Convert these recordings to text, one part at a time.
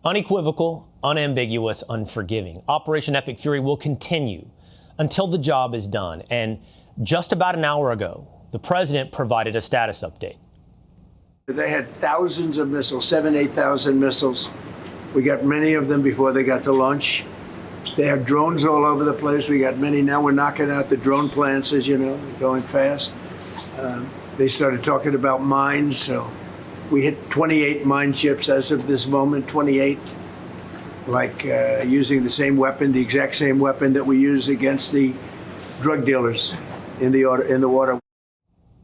Unequivocal, unambiguous, unforgiving. Operation Epic Fury will continue until the job is done. And just about an hour ago, the president provided a status update. They had thousands of missiles, 8,000 missiles. We got many of them before they got to launch. They have drones all over the place. We got many now. We're knocking out the drone plants, as you know, going fast. They started talking about mines, so we hit 28 mine ships as of this moment, 28, like using the same weapon, the exact same weapon that we use against the drug dealers in the water.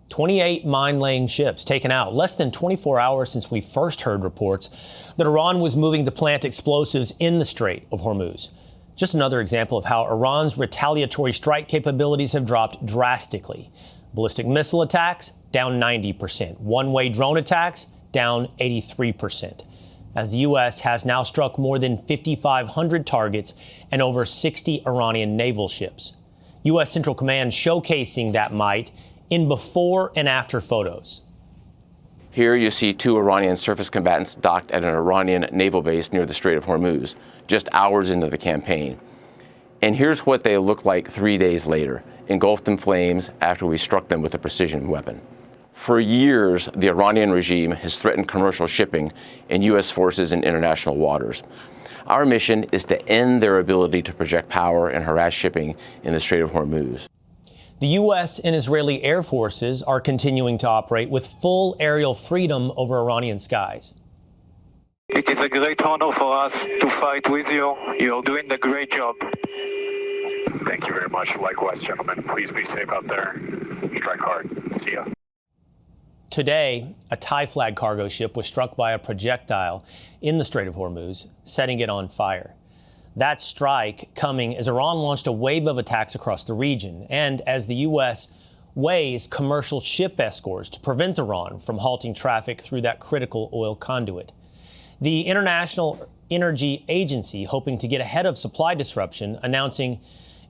28 mine-laying ships taken out, less than 24 hours since we first heard reports that Iran was moving to plant explosives in the Strait of Hormuz. Just another example of how Iran's retaliatory strike capabilities have dropped drastically. Ballistic missile attacks, down 90%. One-way drone attacks, down 83%. As the U.S. has now struck more than 5,500 targets and over 60 Iranian naval ships. U.S. Central Command showcasing that might in before and after photos. Here you see two Iranian surface combatants docked at an Iranian naval base near the Strait of Hormuz, just hours into the campaign. And here's what they look like 3 days later, engulfed in flames after we struck them with a precision weapon. For years, the Iranian regime has threatened commercial shipping and U.S. forces in international waters. Our mission is to end their ability to project power and harass shipping in the Strait of Hormuz. The U.S. and Israeli air forces are continuing to operate with full aerial freedom over Iranian skies. It is a great honor for us to fight with you. You're doing a great job. Thank you very much. Likewise, gentlemen. Please be safe out there. Strike hard. See ya. Today, a Thai flag cargo ship was struck by a projectile in the Strait of Hormuz, setting it on fire. That strike coming as Iran launched a wave of attacks across the region and as the U.S. weighs commercial ship escorts to prevent Iran from halting traffic through that critical oil conduit. The International Energy Agency, hoping to get ahead of supply disruption, announcing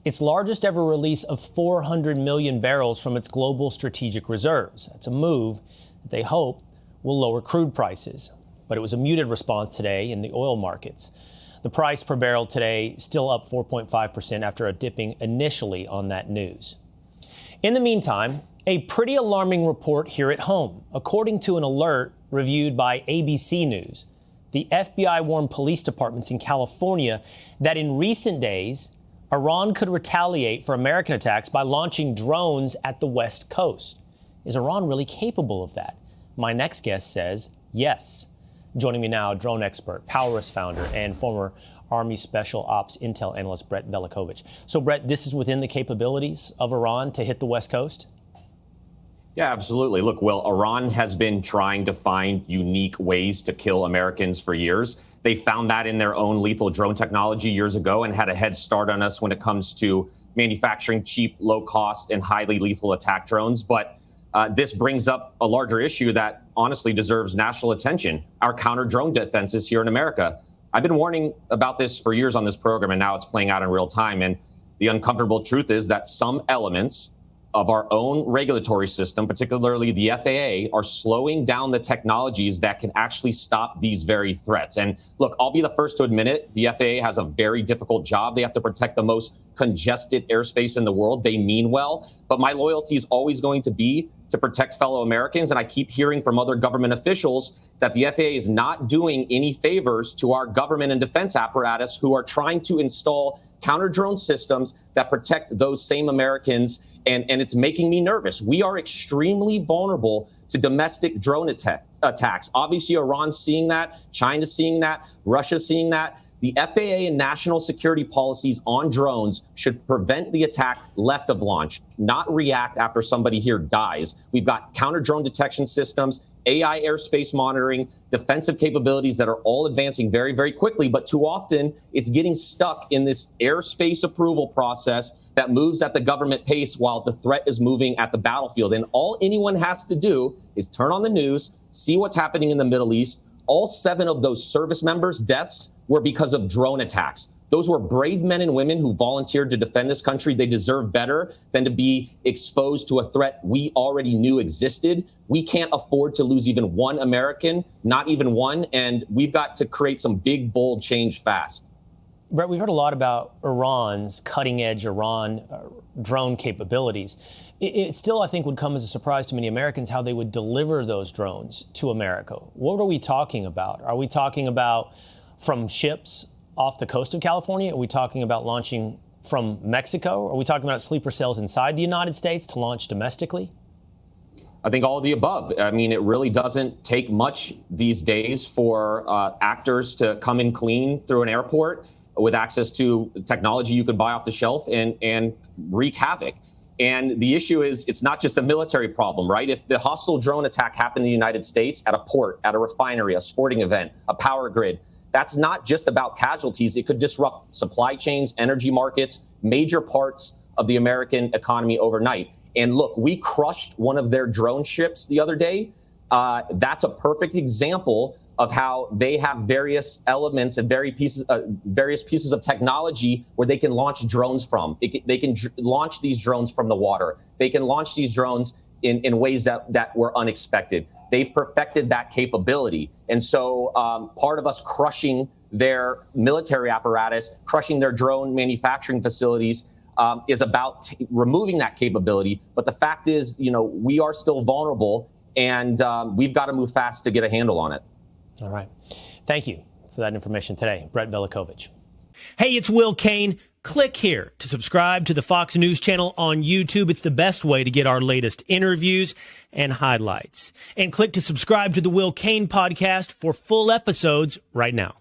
its largest ever release of 400 million barrels from its global strategic reserves. That's a move that they hope will lower crude prices. But it was a muted response today in the oil markets. The price per barrel today still up 4.5% after a dipping initially on that news. In the meantime, a pretty alarming report here at home. According to an alert reviewed by ABC News, the FBI warned police departments in California that in recent days, Iran could retaliate for American attacks by launching drones at the West Coast. Is Iran really capable of that? My next guest says yes. Joining me now, drone expert, Powerus founder, and former Army Special Ops Intel analyst Brett Velicovich. So, Brett, this is within the capabilities of Iran to hit the West Coast? Yeah, absolutely. Look, Will, Iran has been trying to find unique ways to kill Americans for years. They found that in their own lethal drone technology years ago and had a head start on us when it comes to manufacturing cheap, low cost, and highly lethal attack drones. But this brings up a larger issue that honestly deserves national attention, our counter-drone defenses here in America. I've been warning about this for years on this program, and now it's playing out in real time. And the uncomfortable truth is that some elements of our own regulatory system, particularly the FAA, are slowing down the technologies that can actually stop these very threats. And look, I'll be the first to admit it. The FAA has a very difficult job. They have to protect the most congested airspace in the world. They mean well, but my loyalty is always going to be to protect fellow Americans. And I keep hearing from other government officials that the FAA is not doing any favors to our government and defense apparatus who are trying to install counter-drone systems that protect those same Americans. And it's making me nervous. We are extremely vulnerable to domestic drone attacks. Obviously, Iran's seeing that, China's seeing that, Russia's seeing that. The FAA and national security policies on drones should prevent the attack left of launch, not react after somebody here dies. We've got counter-drone detection systems, AI airspace monitoring, defensive capabilities that are all advancing very, very quickly. But too often, it's getting stuck in this airspace approval process that moves at the government pace while the threat is moving at the battlefield. And all anyone has to do is turn on the news, see what's happening in the Middle East. All 7 of those service members' deaths were because of drone attacks. Those were brave men and women who volunteered to defend this country. They deserve better than to be exposed to a threat we already knew existed. We can't afford to lose even one American, not even one, and we've got to create some big, bold change fast. Brett, we've heard a lot about Iran's cutting-edge drone capabilities. It still, I think, would come as a surprise to many Americans how they would deliver those drones to America. What are we talking about? Are we talking about from ships off the coast of California? Are we talking about launching from Mexico? Are we talking about sleeper cells inside the United States to launch domestically? I think all of the above. I mean, it really doesn't take much these days for actors to come in clean through an airport with access to technology you could buy off the shelf and wreak havoc. And the issue is, it's not just a military problem, right? If the hostile drone attack happened in the United States at a port, at a refinery, a sporting event, a power grid, that's not just about casualties. It could disrupt supply chains, energy markets, major parts of the American economy overnight. And look, we crushed one of their drone ships the other day. That's a perfect example of how they have various elements and various pieces of technology where they can launch drones from. They can launch these drones from the water. They can launch these drones in ways that were unexpected. They've perfected that capability. And so part of us crushing their military apparatus, crushing their drone manufacturing facilities, is about removing that capability. But the fact is, we are still vulnerable, and we've got to move fast to get a handle on it. All right. Thank you for that information today, Brett Velicovich. Hey, it's Will Cain. Click here to subscribe to the Fox News channel on YouTube. It's the best way to get our latest interviews and highlights. And click to subscribe to the Will Cain podcast for full episodes right now.